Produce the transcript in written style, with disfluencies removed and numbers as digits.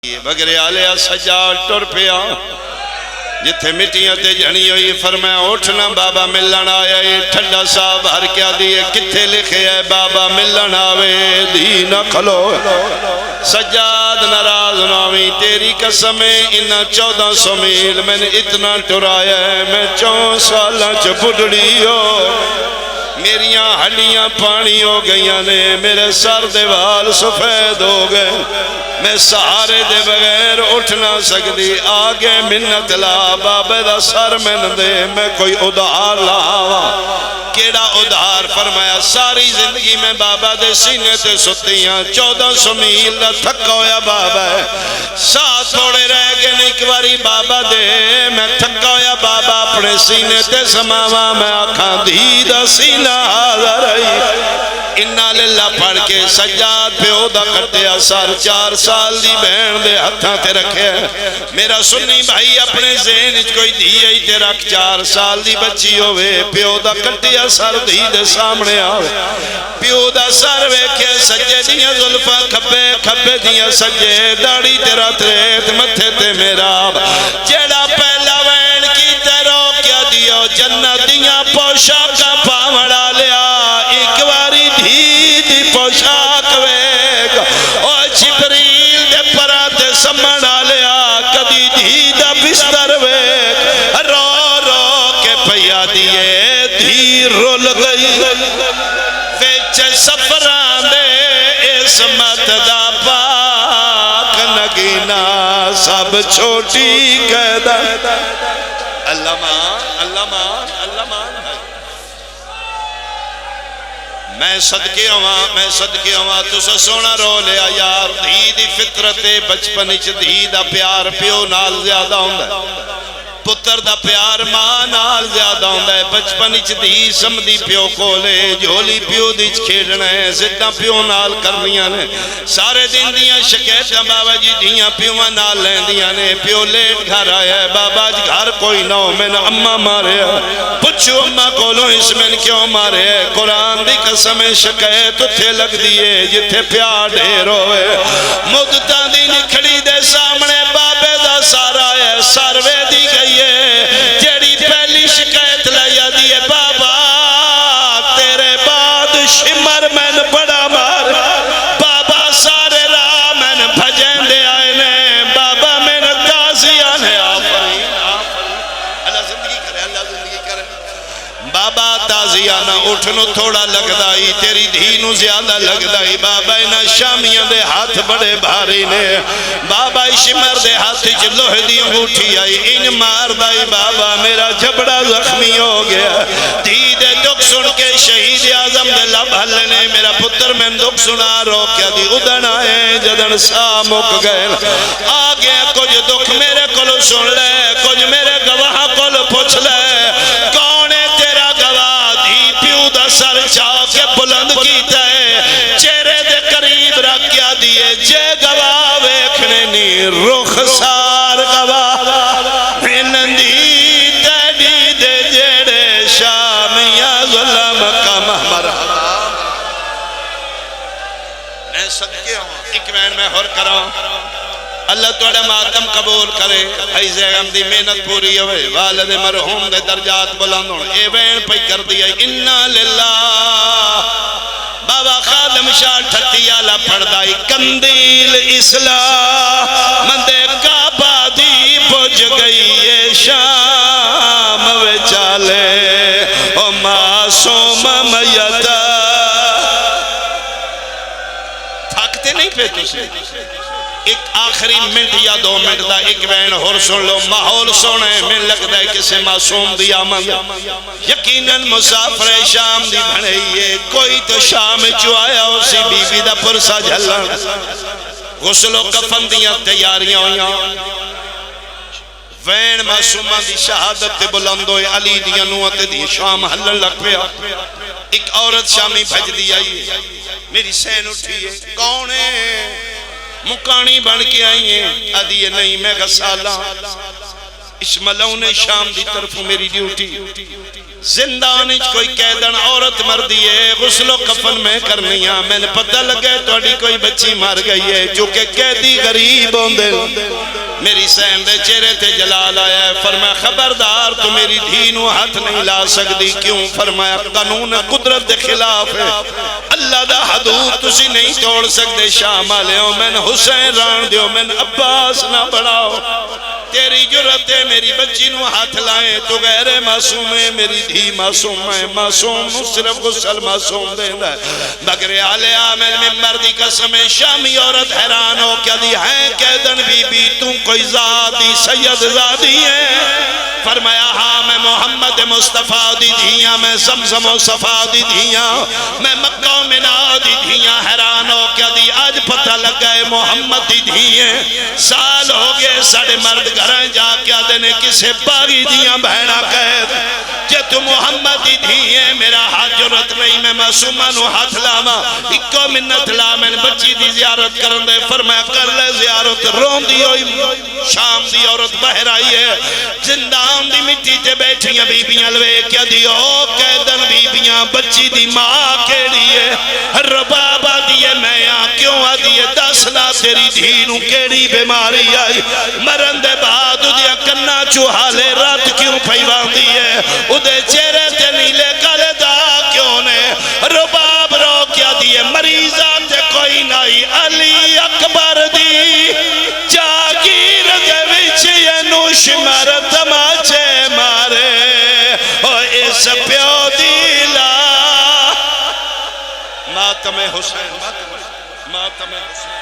بغیر آلیا سجاد ٹر پیا جتھے مٹیاں تے جھنی ہوئی فرمایا اٹھنا بابا ملن آیا یہ ٹھنڈا صاحب ہر کیا دیئے کتھے لکھے ہے بابا ملن آوے دی نہ کھلو سجاد ناراض ناوی تیری قسمیں انہا 1400 میل میں نے اتنا ٹرایا ہے میں 4 سالہ چ بڑھڑی ہو میریاں ہڈیاں پانی ہو گئیاں نے میرے سر دے وال سفید ہو گئے میں سہارے دے بغیر اٹھ نہ سکتی آگے منت لا بابے دا سر میں دے میں کوئی ادھار لاوا کیڑا ادھار فرمایا ساری زندگی میں بابا دے سینے تے ستیاں 1400 میل دا تھکا ہویا بابا ہے ساتھ تھوڑے رہ گئے ایک باری بابا دے میں تھکا ہویا بابا اپنے سینے تے سماوا میں آکھاں دی دا سینہ حاضر ہے انہا للہ پڑھ کے سجاد پیو دا کٹیا سار 4 سال دی بہن دے ہتھاں تے رکھے میرا سنی بھائی اپنے ذہن کوئی دیئے تے رکھ 4 سال دی بچی ہوئے پیو دا کٹیا سر دی دے سامنے آوے پیو دا سر ویکھے سجے دیاں ظلفہ کھبے دیاں سجے داڑی تیرا تریت متھے تے میرا جیڑا پہلا وین کی تیرو کیا دیو جنت دیاں پوشاکا پاوڑا لیا ایک باری دی پوشاک ویگ او جبریل دے پراتے سمڑا لیا کدی دی دا بستر ویگ رو رو کے پیا دیئے دی رول گئی ویچ سفران دے اسمت دا پاک نگینا سب چھوٹی قیدہ اللہ مان اللہ مان اللہ مان میں صدقے ہوا تو سا سونا رو لیا یار دھی دی فطرت بچپن اچھ دھی دا پیار پیو نال زیادہ ہوندہ پتر دا پیار ماں نال زیادہ ہوندہ ہے بچپن اچھ دھی سمدھی پیو کولے جھولی پیو دیچ کھیڑنا ہے زدہ پیو نال کرنیاں نے سارے دن دیاں شکیتاں بابا جی دیاں پیو نال لین دیاں نے پیو لیٹ گھر آیا ہے بابا جی گھر کوئی نہ ہو میں نے اممہ مارے پچھو اممہ کولوں اس میں کیوں مارے قرآن دی قسم شکیت اتھے لگ دیئے جتھے پیار ڈھیر ہوئے مدتاں دی نکھڑی دے سامنے بابے دا سارا ہے سروے دی گئی جیڑی پہلی شکایت لیا دیئے بابا تیرے بعد شمر میں نے بڑا مار بابا سارے راہ میں نے بھجیں دے آئے نے بابا میں نے تازیان ہے آفرین اللہ زندگی کرے بابا تازیانہ اٹھنو تھوڑا لگ دائی تیری دھینو زیادہ لگ دائی بابا انہا شامیاں دے ہاتھ بڑے بھاری نے بابا شمر دے ہاتھ چلوہ دی انگوٹھی آئی ان مار دائی بابا میرا جھبڑا زخمی ہو گیا دھی دے دکھ سن کے شہید اعظم دے لب ہلنے میرا پتر میں دکھ سنا رو کیا دی ادن آئے جدن سا مک گئے آگے کچھ دکھ میرے کلو سن لے کچھ میرے گواہ کلو پوچھ لے سر چاہ کے بلند کیتا ہے چہرے دے قریب رکھ کیا دیئے جے گواہ ویکھنے نی رخ سار گواہ نندی تیڈی دے جیڑے شامیاں ظلم کا مرحبا میں صدقے ہوں ایک میں ہور کراؤں اللہ توڑا ماتم قبول کرے حیث احمدی محنت پوری ہوئے والد مرحوم دے درجات بلند ہوئے اے بین پہ کر دیا انہا للہ بابا خادم شاہ ٹھٹی آلہ پڑھ دائی کندیل اسلام مندے کعبہ دی بج گئی اے شام وے چالے او معصوم میتا تھاکتے نہیں پہ تُسے ایک آخری منٹ یا 2 منٹ دا ایک بین ہور سن لو ماحول سونے میں لگ دائے کسے معصوم دی آمد یقیناً مسافر شام دی بھنئیے کوئی تو شام چو آیا اسی بی بی دا پرسا جھلن غسل و کفن دیاں تیاریاں ہویاں وین معصومہ دی شہادت تے بلند ہوئے علی دیاں نوات دی شام ہلن لگ پیا ایک عورت شامی بھج دی آئی میری سین اٹھئیے کونے مکانی بن کے آئی ہیں ادھیے نہیں میں غسالہ اس ملون شام دی طرف میری ڈیوٹی زندان کوئی قیدن عورت مردی ہے غسل و کفن میں کرنیاں میں نے پتہ لگے توڑی کوئی بچی مار گئی ہے چونکہ قیدی غریب ہوندے میری سین دے چہرے تے جلال آیا ہے فرمایا خبردار تو میری دھینوں ہاتھ نہیں لا سکتی کیوں فرمایا قانون قدرت دے خلاف ہے اللہ دا حدود تسی نہیں توڑ سکتے شام آلے ہو میں نے حسین ران دیو میں نے عباس نہ بڑھاؤ تیری جرت ہے میری بچی نو ہاتھ لائیں تو غیر معصوم ہے میری دھی معصوم ہے معصوم نو صرف غسل معصوم دیندہ ہے بگر آلے آمین ممبر دی قسم شامی عورت حیران ہو کیا دی ہے قیدن بی بی تم کوئی زادی سید زادی ہے فرمایا ہاں میں محمد مصطفیٰ دی دھیاں میں زمزم و صفا دی دھیاں میں مکہ و منا دی دھیاں حیران ہو کیا دی آج پتہ لگ گئے محمد دی دھیاں سال ہو گئے ساڑھے مرد گھریں جا کیا دینے کسے باغی دیاں بہنا قید کہ تو محمد دی دھیاں میرا ہاتھ جرت نہیں میں معصومانو ہاتھ لاما اکو منت لامن بچی دی زیارت کرن دے فرمایا کر لے زیارت رون دی ہوئی شام دی عورت بہر آئی ہے زندان دی مٹی تے بیٹھیاں بی بیاں لوے کیا دی او قیدن بی بیاں بچی دی ماں کیڑی ہے ربابا دیئے میں کیوں آ دیئے دسنا تیری دھینوں کیڑی بیماری آئی مرن دے بعد دیا کننا چوہالے رات کیوں پھیوان دیئے ادھے چہرے تے نیلے کالے دا کیوں نے رباب رو کیا دیئے مریضان تے کوئی نائی علی اکبر دی جاگیر دے وچ یہ نوش مر تماچے مارے او اس پیو دیلا ماتم حسین ماتم حسین